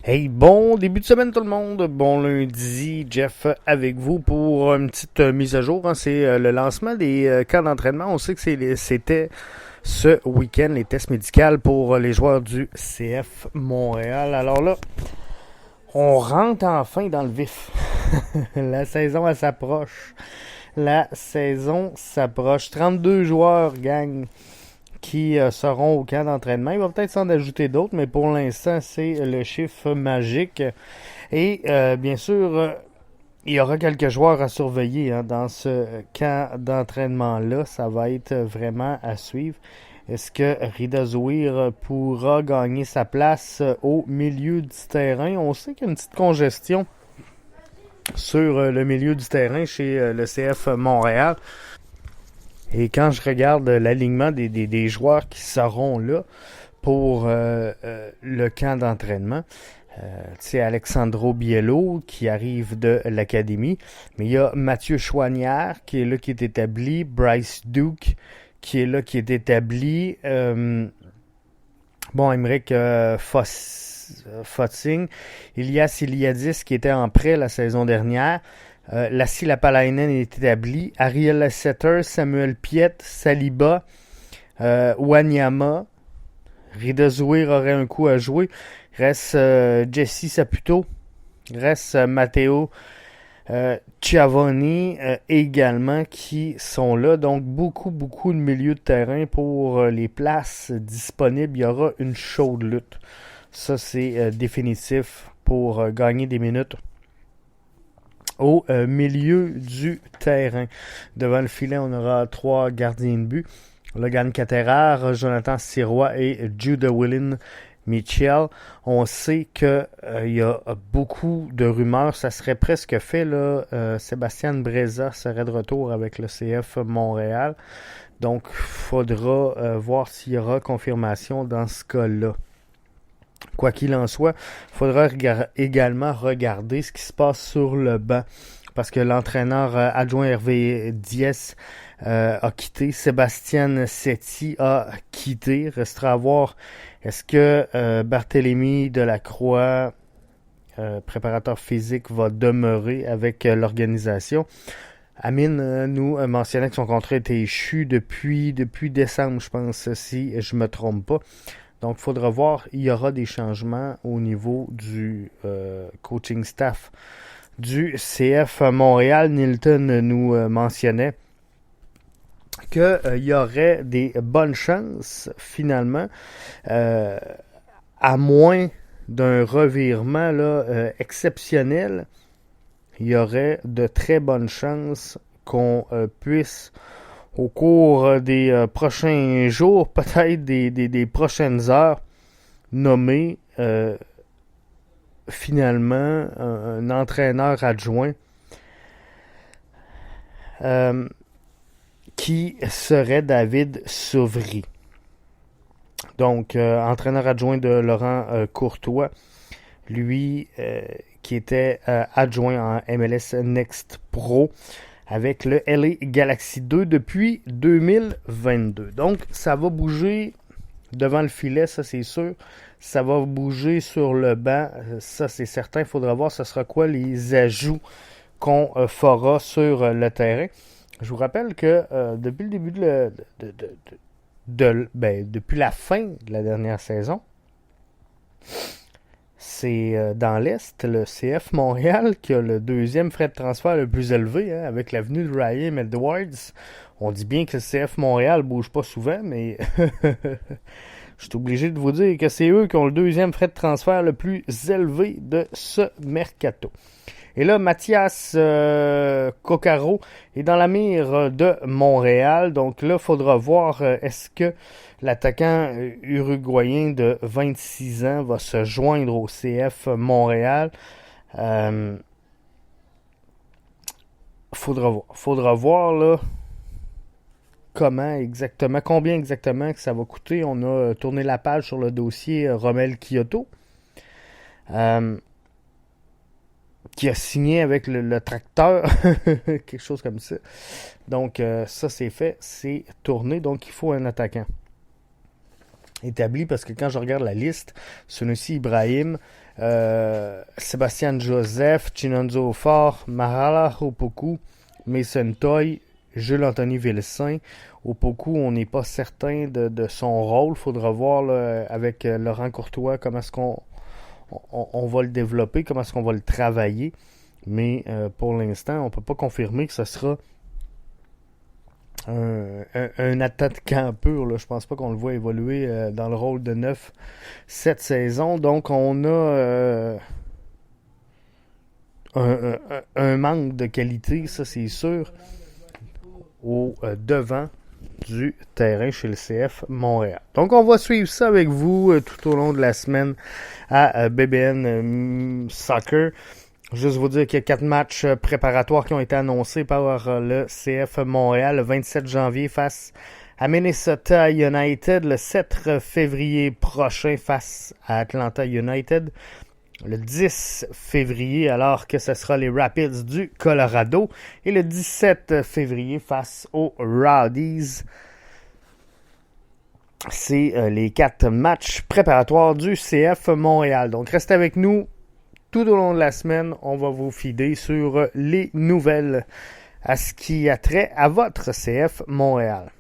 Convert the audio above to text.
Hey, bon début de semaine tout le monde, bon lundi, Jeff avec vous pour une petite mise à jour. C'est le lancement des camps d'entraînement. On sait que c'était ce week-end les tests médicaux pour les joueurs du CF Montréal. Alors là, on rentre enfin dans le vif. La saison, elle s'approche. La saison s'approche. 32 joueurs, gang, qui seront au camp d'entraînement. Il va peut-être s'en ajouter d'autres, mais pour l'instant, c'est le chiffre magique. Et bien sûr, il y aura quelques joueurs à surveiller dans ce camp d'entraînement-là. Ça va être vraiment à suivre. Est-ce que Rida Zouir pourra gagner sa place au milieu du terrain? On sait qu'il y a une petite congestion sur le milieu du terrain chez le CF Montréal. Et quand je regarde l'alignement des joueurs qui seront là pour le camp d'entraînement, c'est Alexandro Biello qui arrive de l'académie, mais il y a Mathieu Chouanière qui est là, qui est établi, Bryce Duke qui est là, qui est établi, Aymeric Fotzing, Ilias Iliadis qui était en prêt la saison dernière, Lassi Lapalainen est établi, Ariel Lasseter, Samuel Piet, Saliba, Wanyama, Rida Zouir aurait un coup à jouer. Reste Jesse Saputo. Reste Matteo Chiavoni également qui sont là. Donc beaucoup de milieux de terrain pour les places disponibles. Il y aura une chaude lutte. Ça c'est définitif pour gagner des minutes au milieu du terrain. Devant le filet, on aura 3 gardiens de but. Logan Caterar, Jonathan Sirois et Judah Willin Mitchell. On sait qu'il y a beaucoup de rumeurs. Ça serait presque fait, là. Sébastien Breza serait de retour avec le CF Montréal. Donc, il faudra voir s'il y aura confirmation dans ce cas-là. Quoi qu'il en soit, il faudra également regarder ce qui se passe sur le banc. Parce que l'entraîneur adjoint Hervé Diès a quitté. Sébastien Setti a quitté. Restera à voir est-ce que Barthélemy Delacroix, préparateur physique, va demeurer avec l'organisation. Amine nous mentionnait que son contrat était échu depuis décembre, je pense, si je me trompe pas. Donc, il faudra voir, il y aura des changements au niveau du coaching staff du CF Montréal. Nilton nous mentionnait qu'il y aurait des bonnes chances, finalement, à moins d'un revirement là, exceptionnel, il y aurait de très bonnes chances qu'on puisse au cours des prochains jours, peut-être des prochaines heures, nommer finalement un entraîneur adjoint qui serait David Sauvry. Donc, entraîneur adjoint de Laurent Courtois, lui qui était adjoint en MLS Next Pro avec le LA Galaxy 2 depuis 2022. Donc, ça va bouger devant le filet, ça c'est sûr. Ça va bouger sur le banc, ça c'est certain. Il faudra voir ce sera quoi les ajouts qu'on fera sur le terrain. Je vous rappelle que depuis le début depuis la fin de la dernière saison, c'est dans l'Est, le CF Montréal qui a le deuxième frais de transfert le plus élevé, avec l'avenue de Ryan Edwards. On dit bien que le CF Montréal bouge pas souvent, mais je suis obligé de vous dire que c'est eux qui ont le deuxième frais de transfert le plus élevé de ce mercato. Et là, Mathias Coccaro est dans la mire de Montréal. Donc là, il faudra voir est-ce que l'attaquant uruguayen de 26 ans va se joindre au CF Montréal. Faudra voir là combien exactement que ça va coûter. On a tourné la page sur le dossier Romel Kyoto. Qui a signé avec le tracteur, quelque chose comme ça. Donc, ça, c'est fait, c'est tourné. Donc, il faut un attaquant établi parce que quand je regarde la liste, Sunusi Ibrahim, Sébastien Joseph, Chinonzo Fort, Mahala Opoku, Mason Toy, Jules-Anthony Vilsain. Opoku, on n'est pas certain de son rôle. Faudra voir là, avec Laurent Courtois comment est-ce qu'on va le développer, comment est-ce qu'on va le travailler. Mais pour l'instant, on ne peut pas confirmer que ce sera un attaquant pur. Là. Je pense pas qu'on le voit évoluer dans le rôle de neuf cette saison. Donc, on a un manque de qualité, ça c'est sûr, au devant du terrain chez le CF Montréal. Donc, on va suivre ça avec vous tout au long de la semaine à BBN Soccer. Juste vous dire qu'il y a 4 matchs préparatoires qui ont été annoncés par le CF Montréal le 27 janvier face à Minnesota United, le 7 février prochain face à Atlanta United, le 10 février alors que ce sera les Rapids du Colorado et le 17 février face aux Rowdies. C'est les 4 matchs préparatoires du CF Montréal. Donc restez avec nous. Tout au long de la semaine, on va vous fider sur les nouvelles à ce qui a trait à votre CF Montréal.